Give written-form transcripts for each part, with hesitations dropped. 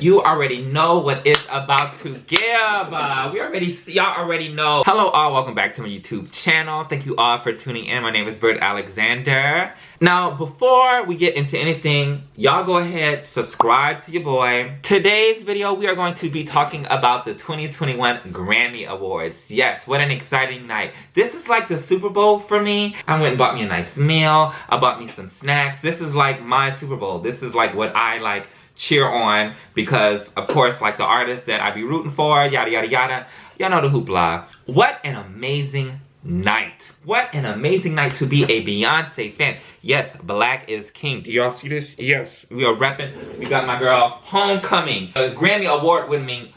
You already know what it's about to give. Y'all already know. Hello all, welcome back to my YouTube channel. Thank you all for tuning in. My name is Bert Alexander. Now, before we get into anything, y'all go ahead, subscribe to your boy. Today's video, we are going to be talking about the 2021 Grammy Awards. Yes, what an exciting night. This is like the Super Bowl for me. I went and bought me a nice meal. I bought me some snacks. This is like my Super Bowl. This is like what I like cheer on because, of course, like the artists that I be rooting for, yada yada yada. Y'all know the hoopla. What an amazing night. What an amazing night to be a Beyonce fan. Yes, black is king. Do y'all see this? Yes, we are repping. We got my girl Homecoming, a Grammy award winning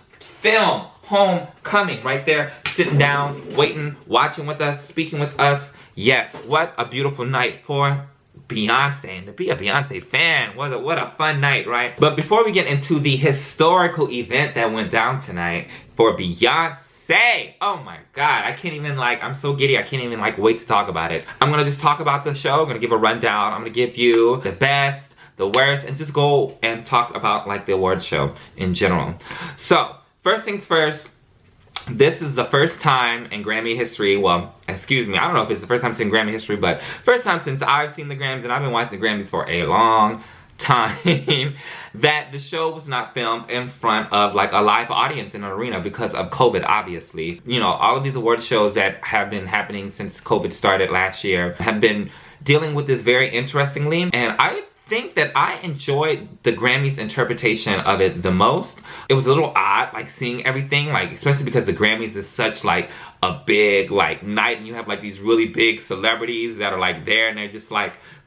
film, Homecoming, right there, sitting down, waiting, watching with us, speaking with us. Yes, what a beautiful night for Beyonce, and to be a Beyonce fan, what a fun night, right? But before we get into the historical event that went down tonight for Beyonce, oh my god, I can't even I'm so giddy, I can't even wait to talk about it. I'm gonna just talk about the show, I'm gonna give a rundown, I'm gonna give you the best, the worst, and just go and talk about the awards show in general. So, first things first, this is the first time in Grammy history, well, excuse me, I don't know if it's the first time in Grammy history, but first time since I've seen the Grammys, and I've been watching the Grammys for a long time, that the show was not filmed in front of a live audience in an arena because of COVID, obviously. You know, all of these award shows that have been happening since COVID started last year have been dealing with this very interestingly, and I think that I enjoyed the Grammys interpretation of it the most. It was a little odd, seeing everything, especially because the Grammys is such a big night, and you have these really big celebrities that are there, and they're just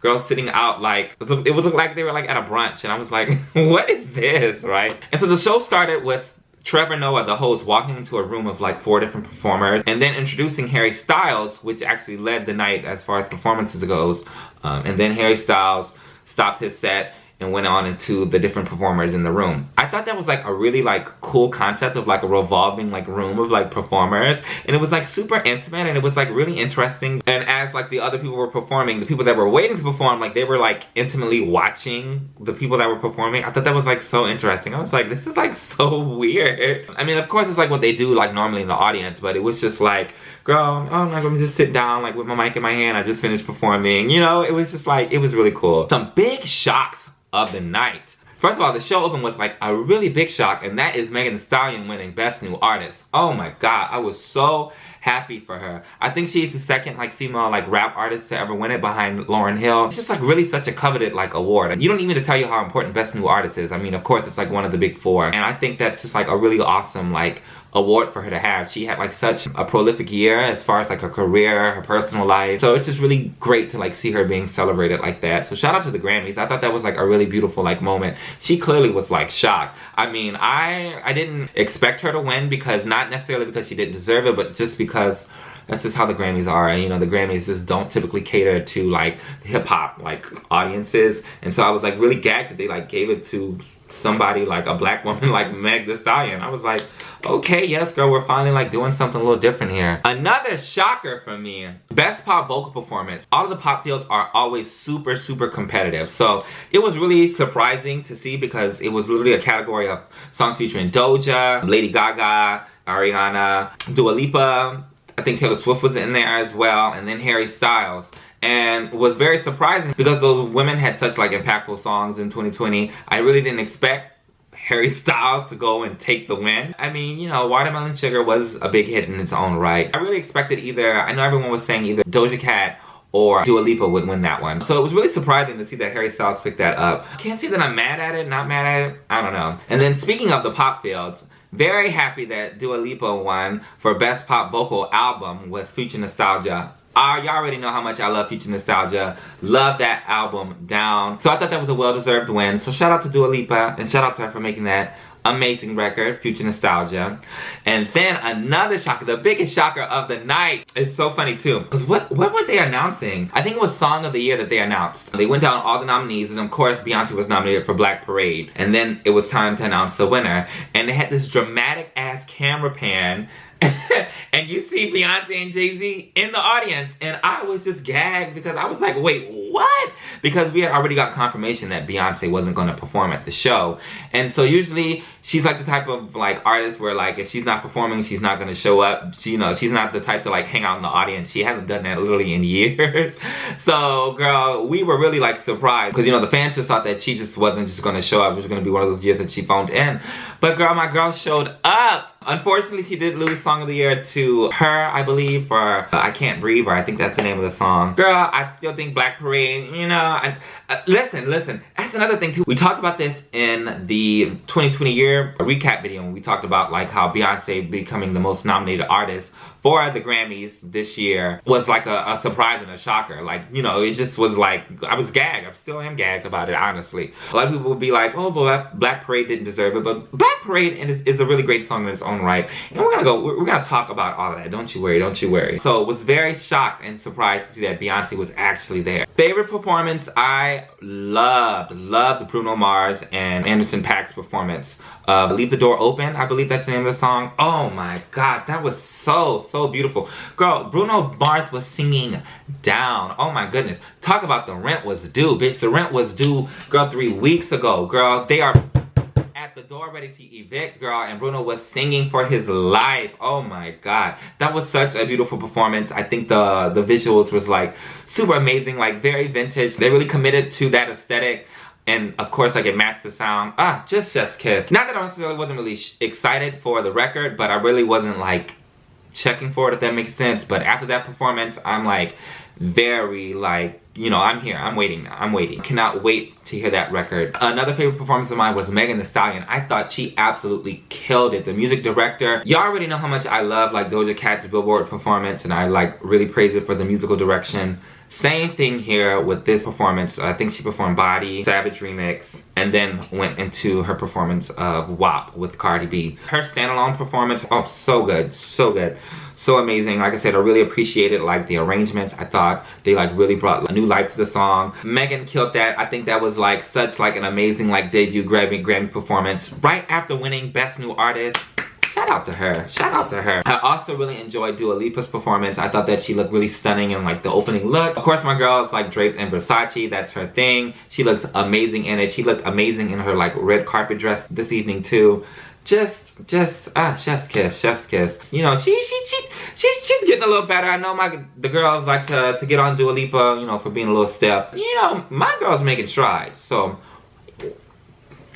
girls sitting out it would look like they were at a brunch, and I was like, what is this, right? And so the show started with Trevor Noah, the host, walking into a room of 4 different performers, and then introducing Harry Styles, which actually led the night as far as performances goes. And then Harry Styles stopped his set and went on into the different performers in the room. I thought that was a really cool concept of a revolving room of performers, and it was super intimate, and it was really interesting. And as the other people were performing, the people that were waiting to perform, they were intimately watching the people that were performing. I thought that was so interesting. I was like, this is so weird. I mean, of course it's what they do normally in the audience, but it was just girl, I'm not gonna just sit down with my mic in my hand, I just finished performing. You know, it was just it was really cool. Some big shocks of the night. First of all, the show opened with a really big shock, and that is Megan Thee Stallion winning Best New Artist. Oh my god, I was so happy for her. I think she's the second female rap artist to ever win it behind Lauryn Hill. It's just really such a coveted award. And you don't need me to tell you how important Best New Artist is. I mean, of course it's one of the big 4. And I think that's just a really awesome award for her to have. She had such a prolific year as far as her career, her personal life. So it's just really great to see her being celebrated like that. So shout out to the Grammys. I thought that was a really beautiful moment. She clearly was shocked. I mean, I didn't expect her to win, because not necessarily because she didn't deserve it, but just because that's just how the Grammys are. And, you know, the Grammys just don't typically cater to hip-hop audiences. And so I was really gagged that they gave it to somebody a black woman Meg Thee Stallion. I was like, okay, yes girl, we're finally doing something a little different here. Another shocker for me, best pop vocal performance. All of the pop fields are always super competitive, so it was really surprising to see, because it was literally a category of songs featuring Doja, Lady Gaga, Ariana, Dua Lipa, I think Taylor Swift was in there as well, and then Harry Styles. And was very surprising because those women had such impactful songs in 2020. I really didn't expect Harry Styles to go and take the win. I mean, you know, Watermelon Sugar was a big hit in its own right. I really expected I know everyone was saying either Doja Cat or Dua Lipa would win that one. So it was really surprising to see that Harry Styles picked that up. I can't say that I'm mad at it, not mad at it, I don't know. And then speaking of the pop fields, very happy that Dua Lipa won for Best Pop Vocal Album with Future Nostalgia. Y'all already know how much I love Future Nostalgia. Love that album down. So I thought that was a well-deserved win. So shout out to Dua Lipa, and shout out to her for making that amazing record, Future Nostalgia. And then another shocker, the biggest shocker of the night. It's so funny too, because what were they announcing? I think it was Song of the Year that they announced. They went down all the nominees, and of course Beyonce was nominated for Black Parade. And then it was time to announce the winner. And they had this dramatic ass camera pan and you see Beyonce and Jay-Z in the audience, and I was just gagged because I was like, wait, what? Because we had already got confirmation that Beyonce wasn't going to perform at the show. And so usually she's like the type of like artist where like if she's not performing, she's not going to show up. She, you know, she's not the type to like hang out in the audience. She hasn't done that literally in years. So girl, we were really like surprised because, you know, the fans just thought that she just wasn't just going to show up. It was going to be one of those years that she phoned in. But girl, my girl showed up. Unfortunately, she did lose Song of the Year to Her, I believe, for I Can't Breathe, or I think that's the name of the song. Girl, I still think Black Parade, you know, listen, that's another thing too. We talked about this in the 2020 year recap video when we talked about like how Beyonce becoming the most nominated artist for the Grammys this year was like a surprise and a shocker. Like, you know, it just was like, I was gagged. I still am gagged about it, honestly. A lot of people would be like, oh, but Black Parade didn't deserve it. But Black Parade is a really great song in its own right. And we're gonna talk about all of that. Don't you worry, don't you worry. So was very shocked and surprised to see that Beyonce was actually there. Favorite performance, I loved the Bruno Mars and Anderson .Paak's performance. Leave the Door Open, I believe that's the name of the song. Oh my God, that was so beautiful. Girl, Bruno Mars was singing down. Oh my goodness. Talk about the rent was due, bitch. The rent was due, girl, 3 weeks ago. Girl, they are at the door ready to evict, girl, and Bruno was singing for his life. Oh my God. That was such a beautiful performance. I think the visuals was like super amazing, like very vintage. They really committed to that aesthetic. And of course, like it matched the sound. Just chef's kiss. Not that I necessarily wasn't really excited for the record, but I really wasn't like checking for it, if that makes sense. But after that performance, I'm like very like, you know, I'm here, I'm waiting now, I'm waiting. Cannot wait to hear that record. Another favorite performance of mine was Megan Thee Stallion. I thought she absolutely killed it. The music director, y'all already know how much I love like Doja Cat's Billboard performance, and I like really praise it for the musical direction. Same thing here with this performance. I think she performed Body, Savage Remix, and then went into her performance of WAP with Cardi B. Her standalone performance, oh, so good, so amazing. Like I said, I really appreciated like the arrangements. I thought they like really brought a new life to the song. Megan killed that. I think that was like such like an amazing like debut Grammy performance right after winning Best New Artist. Shout out to her. Shout out to her. I also really enjoyed Dua Lipa's performance. I thought that she looked really stunning in like the opening look. Of course, my girl is like draped in Versace. That's her thing. She looked amazing in it. She looked amazing in her like red carpet dress this evening too. Just chef's kiss, chef's kiss. You know, she's getting a little better. I know the girls like to get on Dua Lipa, you know, for being a little stiff. You know, my girl's making strides. So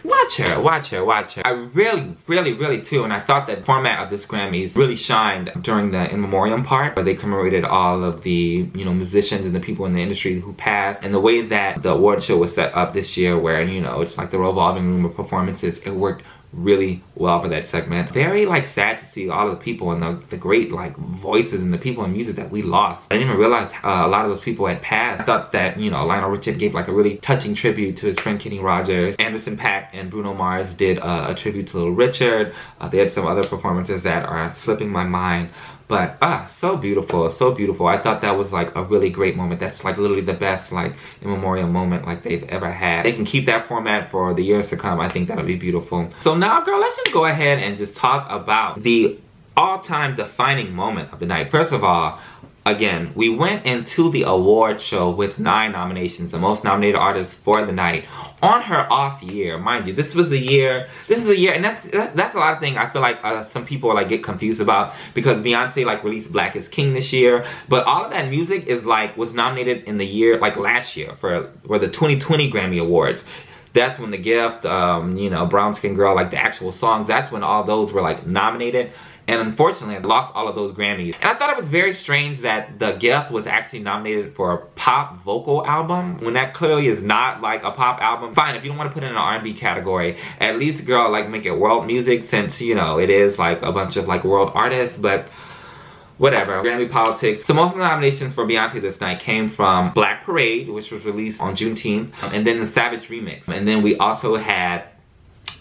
watch her, watch her, watch her. I really too, and I thought that format of this Grammys really shined during the in memoriam part, where they commemorated all of the, you know, musicians and the people in the industry who passed, and the way that the award show was set up this year, where, you know, it's like the revolving room of performances. It worked really well for that segment. Very like sad to see all of the people and the great like voices and the people in music that we lost. I didn't even realize a lot of those people had passed. I thought that, you know, Lionel Richie gave like a really touching tribute to his friend Kenny Rogers. Anderson .Paak and Bruno Mars did a tribute to Little Richard. They had some other performances that are slipping my mind. But so beautiful, so beautiful. I thought that was like a really great moment. That's like literally the best like in memoriam moment like they've ever had. They can keep that format for the years to come. I think that'll be beautiful. So now, girl, let's just go ahead and just talk about the all-time defining moment of the night. First of all, again, we went into the award show with 9 nominations, the most nominated artist for the night. On her off year, mind you, this is a year, and that's a lot of things I feel like some people like get confused about, because Beyonce like released Black is King this year, but all of that music is like, was nominated in the year, like last year, for the 2020 Grammy Awards. That's when The Gift, you know, Brown Skin Girl, like the actual songs, that's when all those were like nominated. And unfortunately, I lost all of those Grammys. And I thought it was very strange that The Gift was actually nominated for a pop vocal album, when that clearly is not like a pop album. Fine, if you don't want to put it in an R&B category, at least, girl, like make it world music, since, you know, it is like a bunch of like world artists, but whatever. Grammy politics. So most of the nominations for Beyonce this night came from Black Parade, which was released on Juneteenth, and then the Savage Remix. And then we also had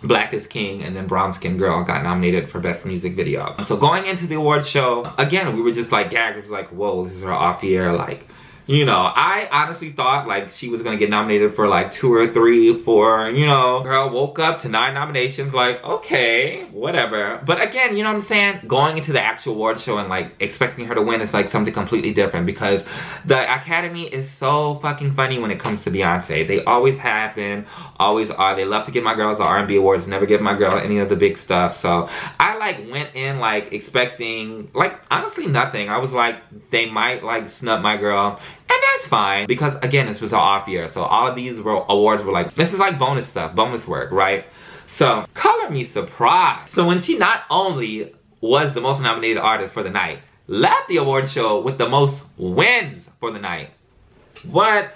Black is King, and then Brown Skin Girl got nominated for Best Music Video. So going into the award show, again, we were just like gagged. It was like, whoa, this is her off year. Like, You know, I honestly thought like she was gonna get nominated for like 2 or 3, 4, you know. Girl woke up to 9 nominations, like, okay, whatever. But again, you know what I'm saying? Going into the actual award show and like expecting her to win is like something completely different, because the Academy is so fucking funny when it comes to Beyonce. They always have been, always are. They love to give my girls the R&B awards, never give my girl any of the big stuff. So I like went in like expecting like honestly nothing. I was like, they might like snub my girl. And that's fine, because again, this was an off year. So all of these awards were like, this is like bonus stuff, bonus work, right? So color me surprised. So when she not only was the most nominated artist for the night, left the award show with the most wins for the night. What?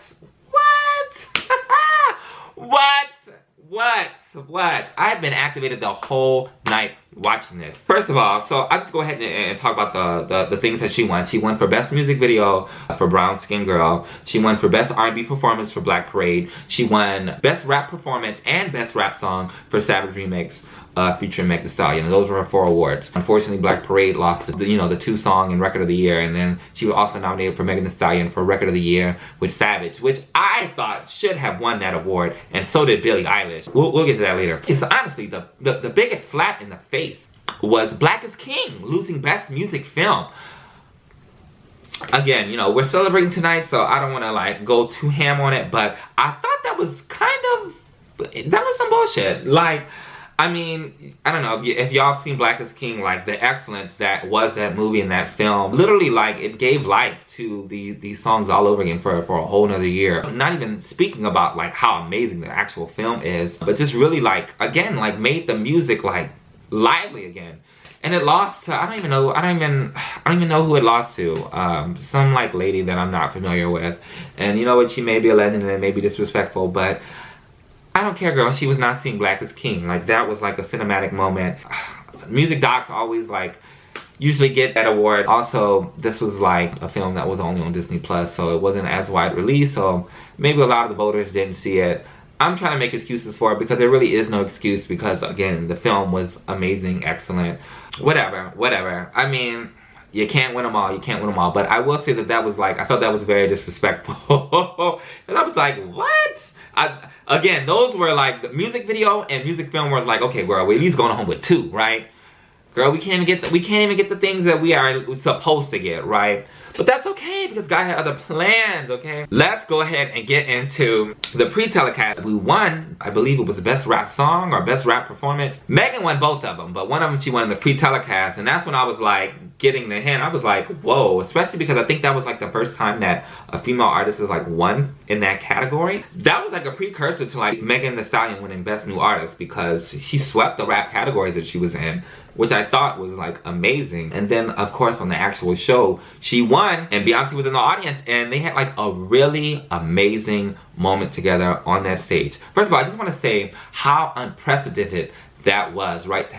What? I've been activated the whole night watching this. First of all, so I'll just go ahead and talk about the things that she won. She won for Best Music Video for Brown Skin Girl. She won for Best R&B Performance for Black Parade. She won Best Rap Performance and Best Rap Song for Savage Remix featuring Megan Thee Stallion. Those were her 4 awards. Unfortunately, Black Parade lost the, you know, the 2 song and Record of the Year, and then she was also nominated for Megan Thee Stallion for Record of the Year with Savage, which I thought should have won that award, and so did Billie Eilish. We'll get to that later. It's honestly the biggest slap in the face was Black is King losing Best Music Film. Again, you know, we're celebrating tonight, so I don't want to like go too ham on it, but I thought that was some bullshit. Like, I mean, I don't know if y'all have seen Black is King, like the excellence that was that movie and that film. Literally, like, it gave life to these songs all over again for a whole nother year. Not even speaking about like how amazing the actual film is, but just really like, again, like made the music like lively again. And it lost to, I don't even know who it lost to. Some like lady that I'm not familiar with. And you know what, she may be a legend and it may be disrespectful, but I don't care, girl. She was not seeing Black is King. Like, that was like a cinematic moment. Music docs always like usually get that award. Also, this was like a film that was only on Disney Plus, so it wasn't as wide release, so maybe a lot of the voters didn't see it. I'm trying to make excuses for it because there really is no excuse, because again, the film was amazing, excellent, whatever. I mean, you can't win them all, but I will say that was like, I felt that was very disrespectful. And I was like, what? Again, those were like, the music video and music film were like, okay, girl, we're at least going home with 2, right? Girl, we can't even get the things that we are supposed to get, right? But that's okay, because God had other plans, okay? Let's go ahead and get into the pre-telecast. We won, I believe it was Best Rap Song or Best Rap Performance. Megan won both of them, but one of them she won in the pre-telecast, and that's when I was like, getting the hint. I was like, whoa, especially because I think that was like the first time that a female artist has like won in that category. That was like a precursor to like Megan Thee Stallion winning Best New Artist, because she swept the rap categories that she was in, which I thought was like amazing. And then of course on the actual show, she won and Beyonce was in the audience, and they had like a really amazing moment together on that stage. First of all, I just want to say how unprecedented that was, right?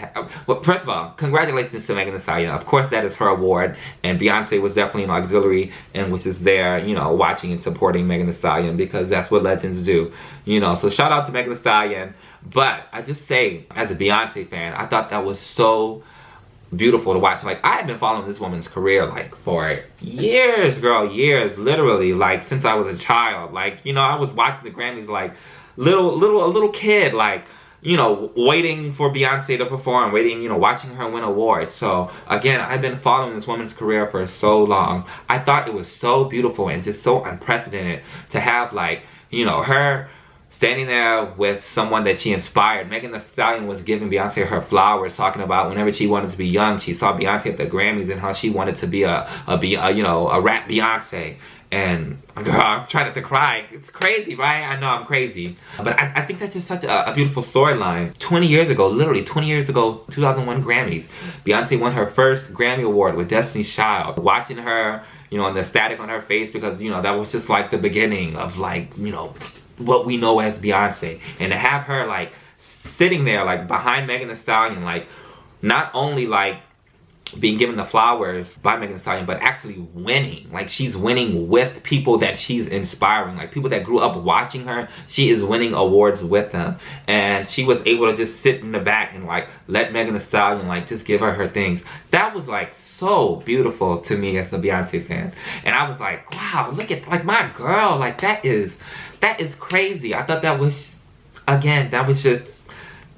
Well, first of all, congratulations to Megan Thee Stallion. Of course, that is her award, and Beyonce was definitely an auxiliary, and which is there, you know, watching and supporting Megan Thee Stallion, because that's what legends do, you know. So shout out to Megan Thee Stallion. But I just say, as a Beyonce fan, I thought that was so beautiful to watch. Like, I have been following this woman's career like for years, girl, years, literally, like since I was a child. Like, you know, I was watching the Grammys like a little kid, like, you know, waiting for Beyonce to perform, waiting, you know, watching her win awards. So again, I've been following this woman's career for so long. I thought it was so beautiful and just so unprecedented to have, like, you know, her standing there with someone that she inspired. Megan Thee Stallion was giving Beyonce her flowers, talking about whenever she wanted to be young, she saw Beyonce at the Grammys and how she wanted to be a rap Beyonce. And girl, I'm trying not to cry. It's crazy, right? I know I'm crazy. But I think that's just such a beautiful storyline. 20 years ago, literally 20 years ago, 2001 Grammys. Beyonce won her first Grammy Award with Destiny's Child. Watching her, you know, and the static on her face, because, you know, that was just like the beginning of, like, you know, what we know as Beyonce. And to have her, like, sitting there, like, behind Megan Thee Stallion, like, not only, like, being given the flowers by Megan Thee Stallion, but actually winning. Like, she's winning with people that she's inspiring, like people that grew up watching her. She is winning awards with them, and she was able to just sit in the back and like let Megan Thee Stallion like just give her things. That was like so beautiful to me as a Beyonce fan, and I was like, wow, look at like my girl, like that is crazy. I thought that was, again, that was just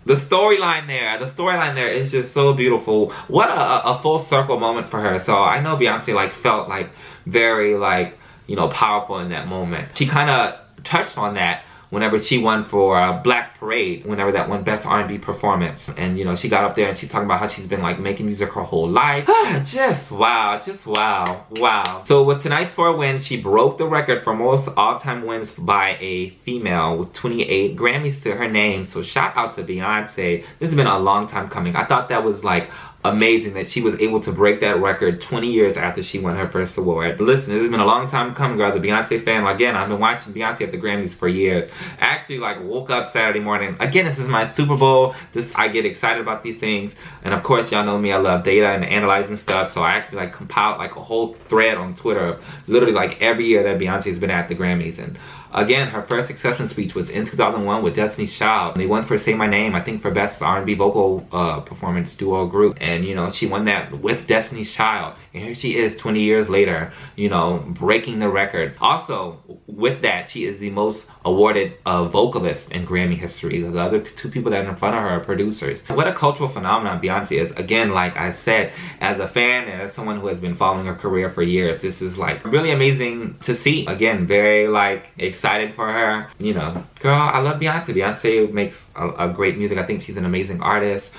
the storyline there. The storyline there is just so beautiful. What a full circle moment for her. So I know Beyonce like felt like very like, you know, powerful in that moment. She kind of touched on that whenever she won for Black Parade, whenever that won Best R&B Performance. And, you know, she got up there and she's talking about how she's been, like, making music her whole life. Just wow. Just wow. Wow. So with tonight's 4 wins, she broke the record for most all-time wins by a female with 28 Grammys to her name. So shout out to Beyonce. This has been a long time coming. I thought that was, like, amazing that she was able to break that record 20 years after she won her first award. But listen, this has been a long time coming, girl. As a Beyonce fan, again, I've been watching Beyonce at the Grammys for years. I actually like woke up Saturday morning. Again, this is my Super Bowl. I get excited about these things. And of course, y'all know me, I love data and analyzing stuff. So I actually like compiled like a whole thread on Twitter of literally like every year that Beyonce's been at the Grammys. And again, her first acceptance speech was in 2001 with Destiny's Child. They won for Say My Name, I think for Best R&B Vocal Performance Duo Group. And, you know, she won that with Destiny's Child. And here she is 20 years later, you know, breaking the record. Also, with that, she is the most awarded vocalist in Grammy history. The other 2 people that are in front of her are producers. What a cultural phenomenon Beyonce is. Again, like I said, as a fan and as someone who has been following her career for years, this is like really amazing to see. Again, very like excited for her. You know, girl, I love Beyonce. Beyonce makes a great music. I think she's an amazing artist.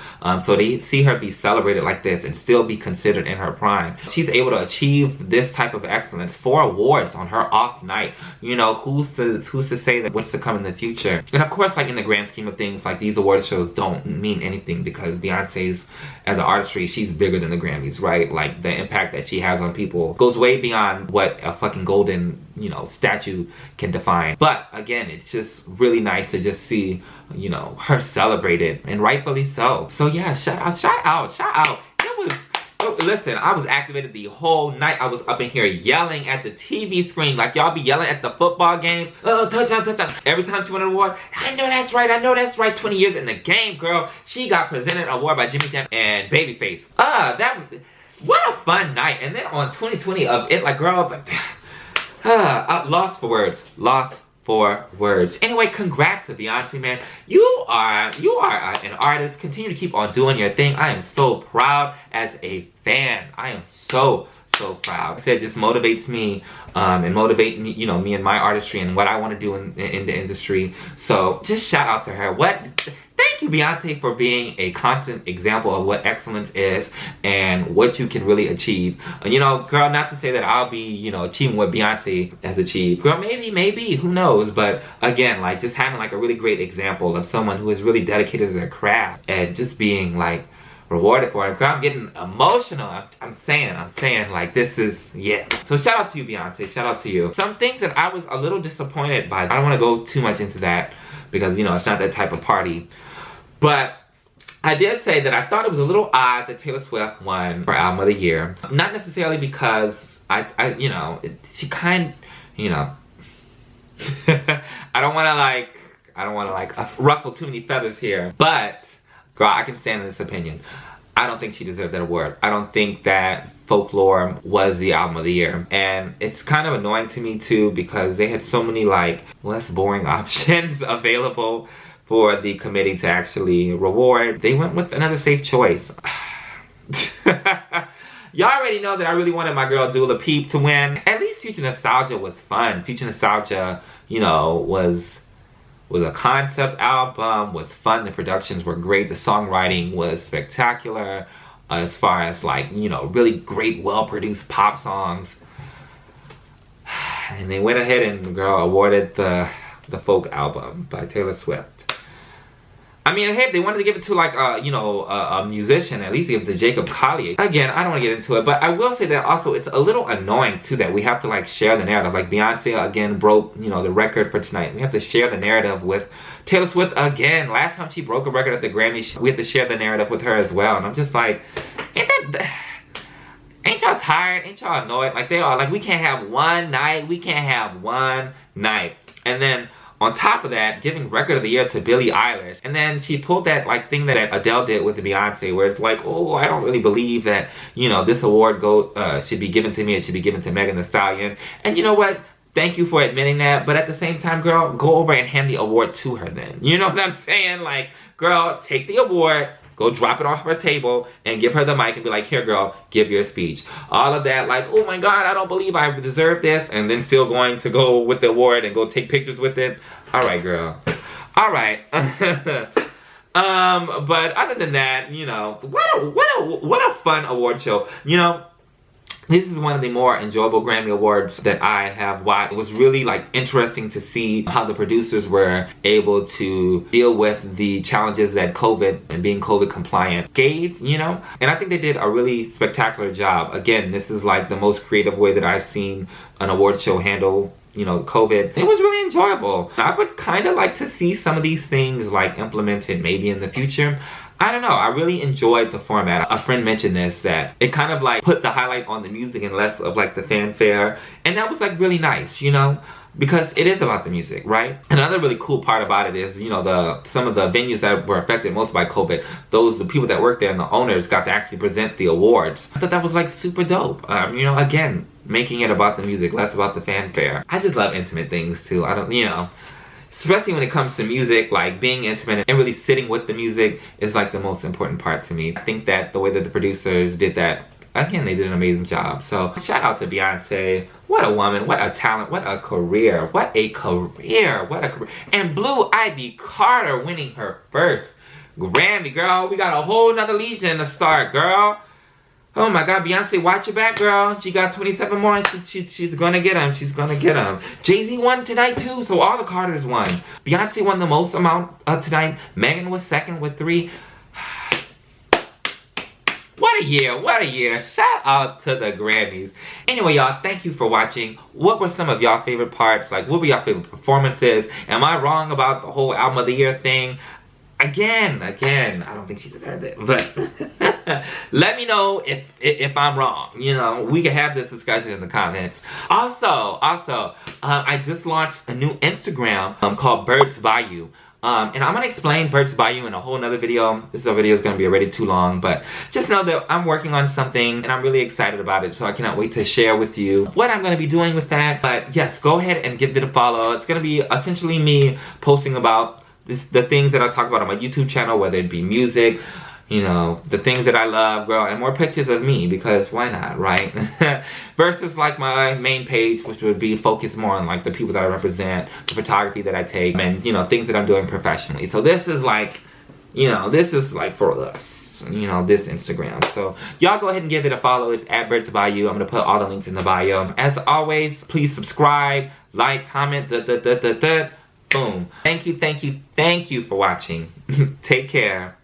So to see her be celebrated like this and still be considered in her prime, she's able to achieve this type of excellence. 4 awards on her off night. You know, who's to say that what's to come in the future? And of course, like in the grand scheme of things, like these award shows don't mean anything because Beyonce's, as an artistry, she's bigger than the Grammys, right? Like the impact that she has on people goes way beyond what a fucking golden, you know, statue can define. But again, it's just really nice to just see, you know, her celebrated, and rightfully so. So yeah, shout out. It was, oh, listen, I was activated the whole night. I was up in here yelling at the TV screen like y'all be yelling at the football games. Oh, touchdown, touchdown. Every time she won an award, I know that's right, 20 years in the game, girl. She got presented an award by Jimmy Jam and Babyface. What a fun night. And then on 2020 of it, like, girl, lost for words. Anyway, congrats to Beyonce, man. You are an artist. Continue to keep on doing your thing. I am so proud as a fan. I am so proud. I said, it just motivates me and motivate me, you know, me and my artistry and what I want to do in the industry. So just shout out to her. Thank you, Beyonce, for being a constant example of what excellence is and what you can really achieve. And, you know, girl, not to say that I'll be, you know, achieving what Beyonce has achieved. Girl, maybe, who knows? But again, like, just having like a really great example of someone who is really dedicated to their craft and just being like rewarded for it. Girl, I'm getting emotional. I'm saying like, this is, yeah. So shout out to you, Beyonce. Shout out to you. Some things that I was a little disappointed by. I don't want to go too much into that because, you know, it's not that type of party. But I did say that I thought it was a little odd that Taylor Swift won for Album of the Year. Not necessarily because you know, she kind, you know, I don't want to like ruffle too many feathers here. But girl, I can stand in this opinion. I don't think she deserved that award. I don't think that Folklore was the Album of the Year. And it's kind of annoying to me too because they had so many like less boring options available for the committee to actually reward. They went with another safe choice. Y'all already know that I really wanted my girl Dua Lipa to win. At least Future Nostalgia was fun. Future Nostalgia, you know, was a concept album, was fun. The productions were great. The songwriting was spectacular as far as like, you know, really great, well-produced pop songs. And they went ahead and, girl, awarded the folk album by Taylor Swift. I mean, hey, if they wanted to give it to like you know, a musician, at least give it to Jacob Collier. Again, I don't want to get into it, but I will say that also it's a little annoying too that we have to like share the narrative. Like Beyonce again broke, you know, the record for tonight. We have to share the narrative with Taylor Swift again. Last time she broke a record at the Grammy, we have to share the narrative with her as well. And I'm just like, ain't that Ain't y'all tired? Ain't y'all annoyed? Like they are like, we can't have one night. We can't have one night. And then on top of that, giving Record of the Year to Billie Eilish. And then she pulled that like thing that Adele did with the Beyonce, where it's like, oh, I don't really believe that, you know, this award should be given to me. It should be given to Megan Thee Stallion. And you know what? Thank you for admitting that. But at the same time, girl, go over and hand the award to her then. You know what I'm saying? Like, girl, take the award. Go drop it off her table and give her the mic and be like, here, girl, give your speech. All of that, like, oh my God, I don't believe I deserve this. And then still going to go with the award and go take pictures with it. All right, girl. All right. But other than that, you know, what a fun award show. You know, this is one of the more enjoyable Grammy Awards that I have watched. It was really like interesting to see how the producers were able to deal with the challenges that COVID and being COVID compliant gave, you know? And I think they did a really spectacular job. Again, this is like the most creative way that I've seen an award show handle, you know, COVID. It was really enjoyable. I would kind of like to see some of these things like implemented maybe in the future. I don't know, I really enjoyed the format. A friend mentioned this, that it kind of like put the highlight on the music and less of like the fanfare. And that was like really nice, you know? Because it is about the music, right? Another really cool part about it is, you know, some of the venues that were affected most by COVID, the people that worked there and the owners got to actually present the awards. I thought that was like super dope. You know, again, making it about the music, less about the fanfare. I just love intimate things too. I don't, you know, especially when it comes to music, like being intimate and really sitting with the music is like the most important part to me. I think that the way that the producers did that, again, they did an amazing job. So shout out to Beyonce. What a woman, what a talent, what a career, what a career, what a career. And Blue Ivy Carter winning her first Grammy, girl. We got a whole nother legion to start, girl. Oh my God, Beyonce, watch your back, girl. She got 27 more and she's gonna get them. She's gonna get them. Jay-Z won tonight too, so all the Carters won. Beyonce won the most amount tonight. Megan was second with 3. What a year, what a year. Shout out to the Grammys. Anyway, y'all, thank you for watching. What were some of y'all favorite parts? Like, what were y'all favorite performances? Am I wrong about the whole album of the year thing? Again, I don't think she deserved it, but let me know if I'm wrong. You know, we can have this discussion in the comments. Also, I just launched a new Instagram called Birds by You. And I'm gonna explain Birds by You in a whole nother video. This video is gonna be already too long, but just know that I'm working on something and I'm really excited about it, so I cannot wait to share with you what I'm gonna be doing with that. But yes, go ahead and give it a follow. It's gonna be essentially me posting about the things that I talk about on my YouTube channel, whether it be music, you know, the things that I love, girl, and more pictures of me, because why not, right? Versus like my main page, which would be focused more on like the people that I represent, the photography that I take, and, you know, things that I'm doing professionally. So this is like, you know, this is like for us, you know, this Instagram. So y'all go ahead and give it a follow. It's at Birds by You. I'm gonna put all the links in the bio. As always, please subscribe, like, comment, boom. Thank you for watching. Take care.